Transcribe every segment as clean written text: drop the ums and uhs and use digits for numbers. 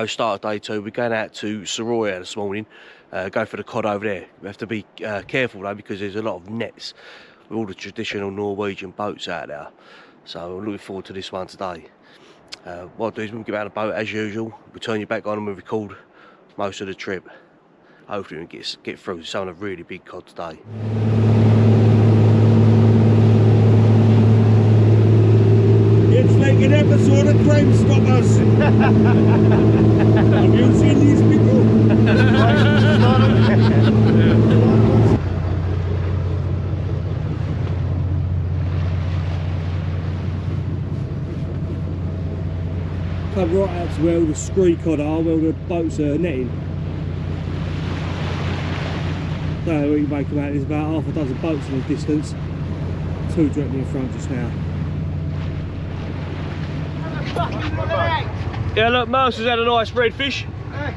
go, start of day 2. We're going out to SOROYA this morning, go for the COD over there. We have to be careful though, because there's a lot of nets with all the traditional Norwegian boats out there. So I'm looking forward to this one today. What I'll do is we'll get out of the boat as usual, we'll turn you back on and we'll record most of the trip. Hopefully we can get through some of the really big cod today. It's like an episode of Crime Stoppers. Have you seen these people? Come right out to where all the scree cod are, where all the boats are netting. So we can make them out, there's about half a dozen boats in the distance. 2 directly in front just now. Yeah, look, Mercer's had a nice redfish. Hey.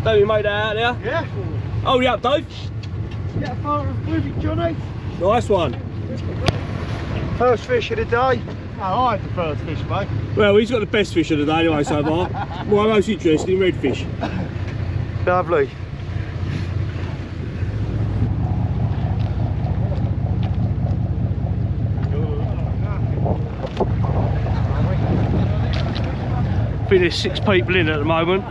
Don't you make that out there? Yeah. Hold you up, Dave. Get a photo of Ruby, Johnny. Nice one. First fish of the day. Oh, I had the first fish, mate. Well, he's got the best fish of the day anyway so far. Well, I'm most interested in redfish. Lovely. I think there's 6 people in at the moment.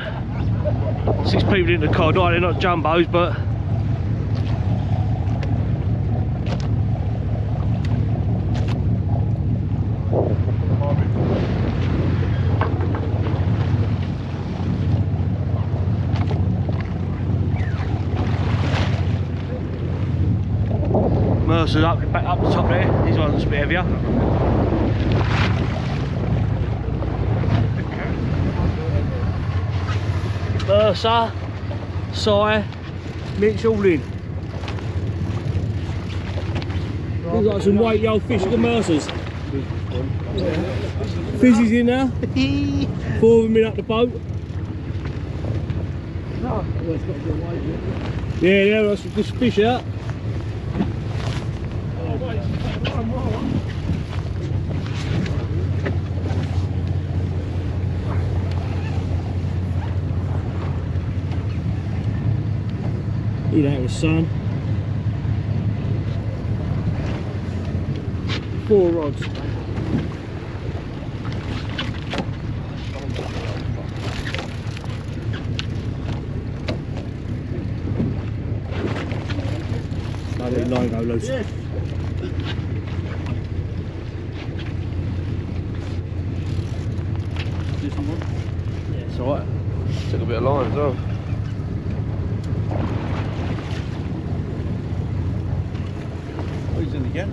6 people in the COD. They're not jumbos, but Mercer's back up the top there. These ones a bit heavier. Mercer, Si, Mitch all in. Looks like some weighty old fish at the Mercers. Fizzy's in there. 4 of them in up the boat. Yeah, that's some good fish out. Look at that, son. 4 rods. Let the line go loose. Yes. Yeah, it's alright. Took a bit of line as well. He's in again.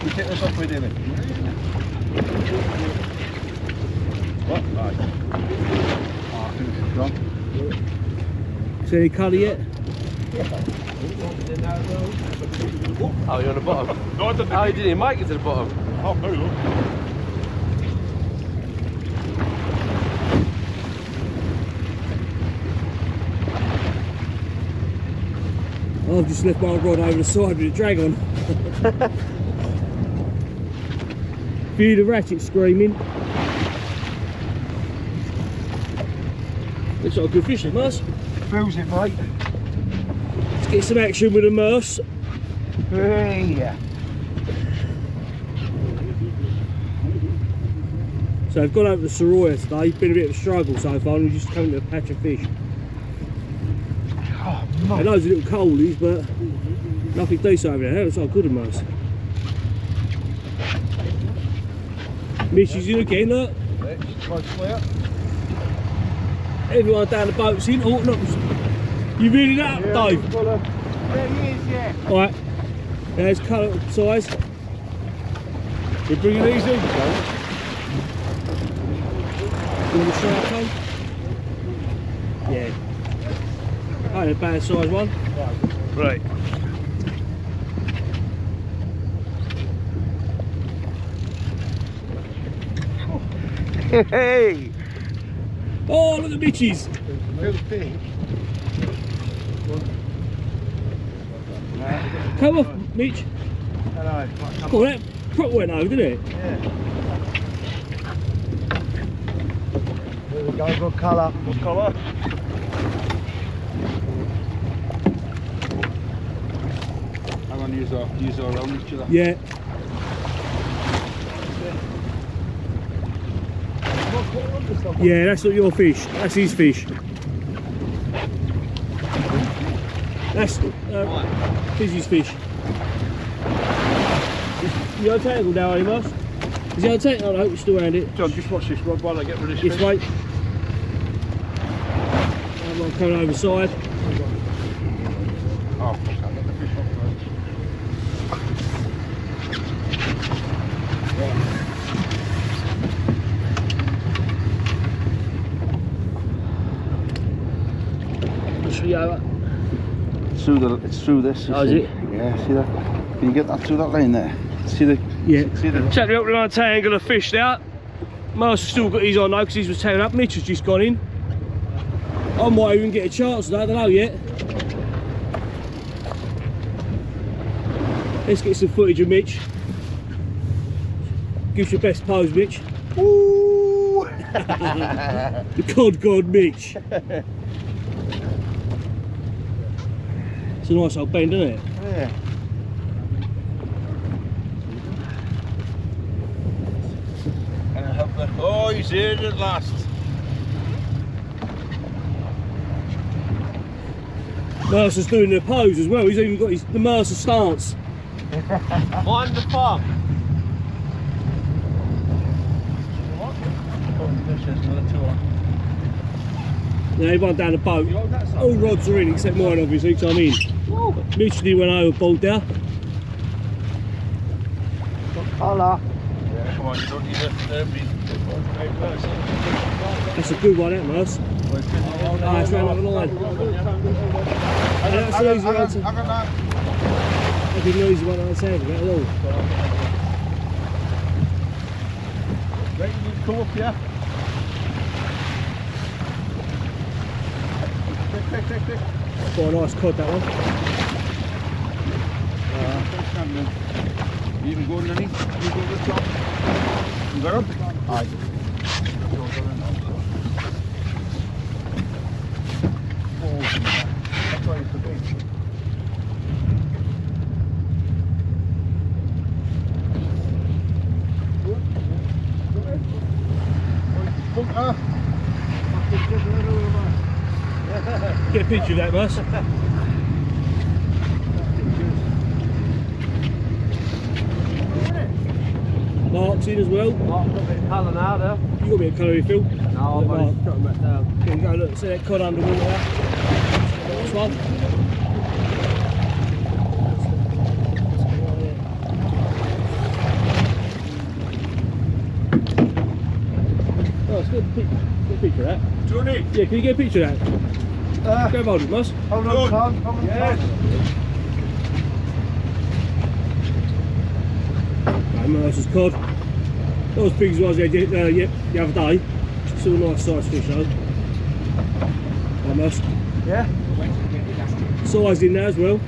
You take this off with him. What? Right. Oh, I think it's gone. See any colour yet? Oh, you're on the bottom? No, I didn't. Oh, you didn't make it to the bottom? Oh, no, no. I've just left my rod over the side with a drag on. Feel the ratchet screaming. Looks like a good fish, Merce. Feels it, mate. Let's get some action with the Merce. Yeah. So I've gone over to SOROYA today. It's been a bit of a struggle so far, and we're just coming to a patch of fish. Oh, There are loads of little coalies, but nothing decent over there. That looks like a good Merce. Mitch's in again, look. Everyone down the boat's in. Oh, look. You really that up, Dave? Yeah, he is, yeah. Alright. There's colour size. We're bringing these in, so. In the shark tank? Yeah. Ain't a bad size one. Right. Hey! Oh, look at Mitch's. Come off, Mitch. Hello. Oh, that prop went over, didn't it? Yeah. Got a good colour. What colour? I'm going to use our around each other. Yeah. Yeah, that's not your fish. That's his fish. That's Fizzy's fish. You untangled now, are you, Moss? Is he untangled? Oh no, he's still around it. John, just watch this rod while I get rid of this This fish. way. I'm coming over the side. Oh, fuck, I'll get the fish off first. I'll show you over. It's through this. Oh, is it? Yeah, see that? Can you get that through that lane there? See the... Yeah. See the... Check me up to untangle the fish there. Mark's still got his on though because he was tearing up. Mitch has just gone in. I might even get a chance of that, I don't know yet. Let's get some footage of Mitch. Give us your best pose, Mitch. Ooh! The cod god Mitch. It's a nice old bend, isn't it? Yeah. Can I help that? Oh, he's here at last. Mercer's doing the pose as well. He's even got the Mercer stance. Mind the farm. Yeah, everyone down the boat. All rods are in except mine, obviously, because I'm in. Literally went overboard there. Colour. Yeah, come on, you don't need it. That's a good one, that Merce. Ah, it's round over the line. That's an easy one to... That'd be an easy one to untangle, that at all. Right, you come up, yeah? Quick. Quite a nice cod, that one. You even going underneath? You go to the top. You got him? Aye. That's why it's so big. Get a picture of that, Merce. Mark's in as well. Mark's got a bit of colour now, though. You got a bit of colour, you feel? No, I've only got him back down. There you go, look, see that cod underwater there? Nice one. Oh, let's get a picture of that. Johnny! Yeah, can you get a picture of that? Go hold it, Mus. Hold on, Tom. Hold on, Yes. Right, Mercer's cod. Not as big as I was the other day. Still a nice size fish though. Right, Merce. Yeah? Size in there as well.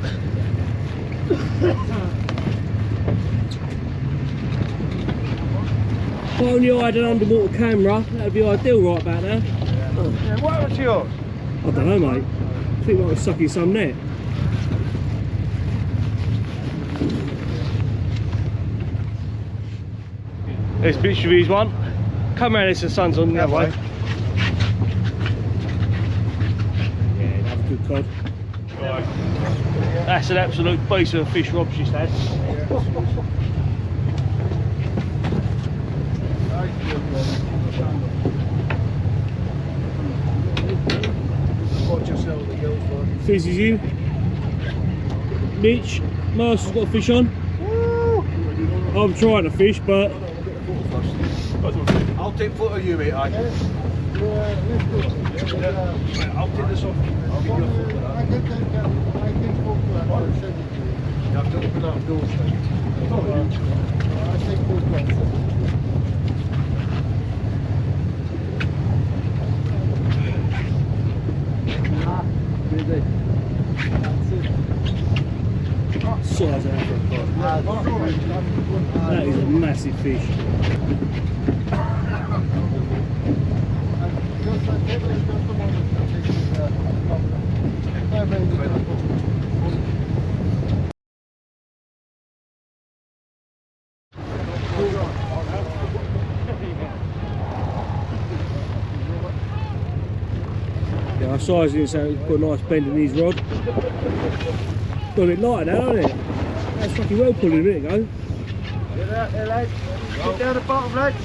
If only I had an underwater camera, that would be ideal right about now. Yeah, what was yours? I don't know, mate. I think I was sucking some net. There's a picture of his one. Come around, the sun's on the other way. Yeah, another good cod. Right. That's an absolute beast of a fish Rob's just had. Fizzy's in. Mitch, Mercer's got a fish on. I'm trying to fish, but I'll take photo of you, mate. I'll take this off. I'll give you a photo of that. You have to open up doors then. size of that. That is a massive fish. Yeah, I sized it so it's got a nice bend in his rod. Got a bit lighter now, hasn't it? That's fucking well pulling a minute ago. Get out there, lads. Get down the bottom, lads.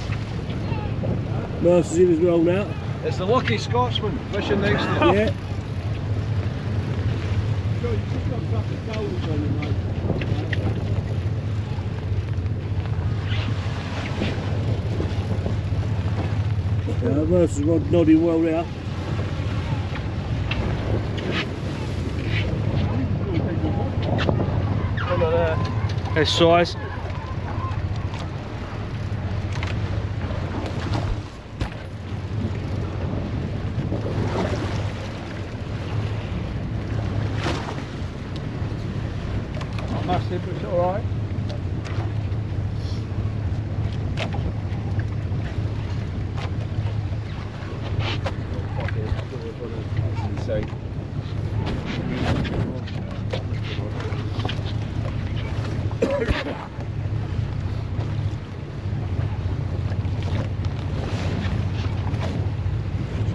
Mercer's in as well now. It's the lucky Scotsman fishing next to you. Yeah. Mercer's rod nodding well there. That's size. Not massive, but it's alright.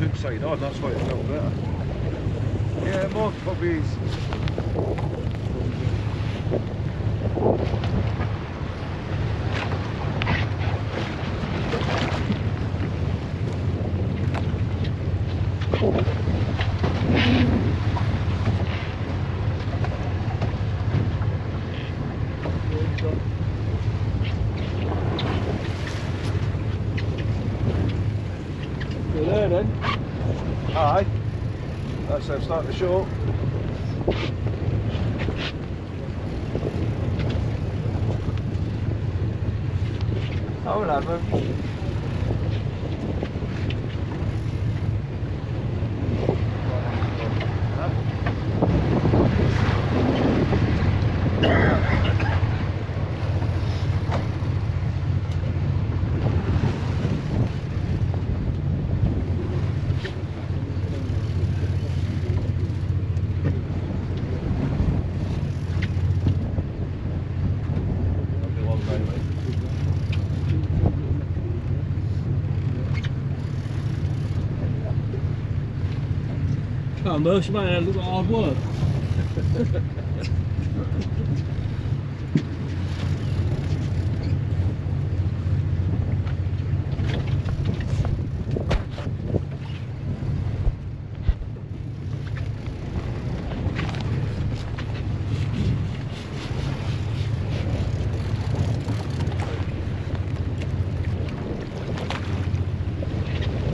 Hook side on, that's why it's a little better. Yeah, more probably is. You're there then. Aye. That's them starting to show up. Oh, we'll have them. Oh, Mercer, mate, that looks like hard work.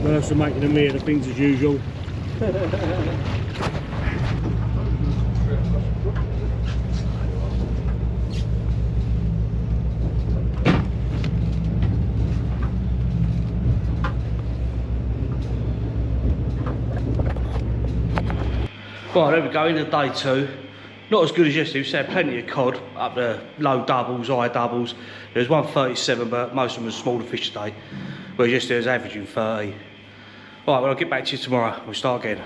Mercer making a mere of things as usual. Right, there we go, into day two. Not as good as yesterday, we had plenty of cod, up to low doubles, high doubles. There was 137, but most of them were smaller fish today. Whereas yesterday was averaging 30. Right, well, I'll get back to you tomorrow, we'll start again.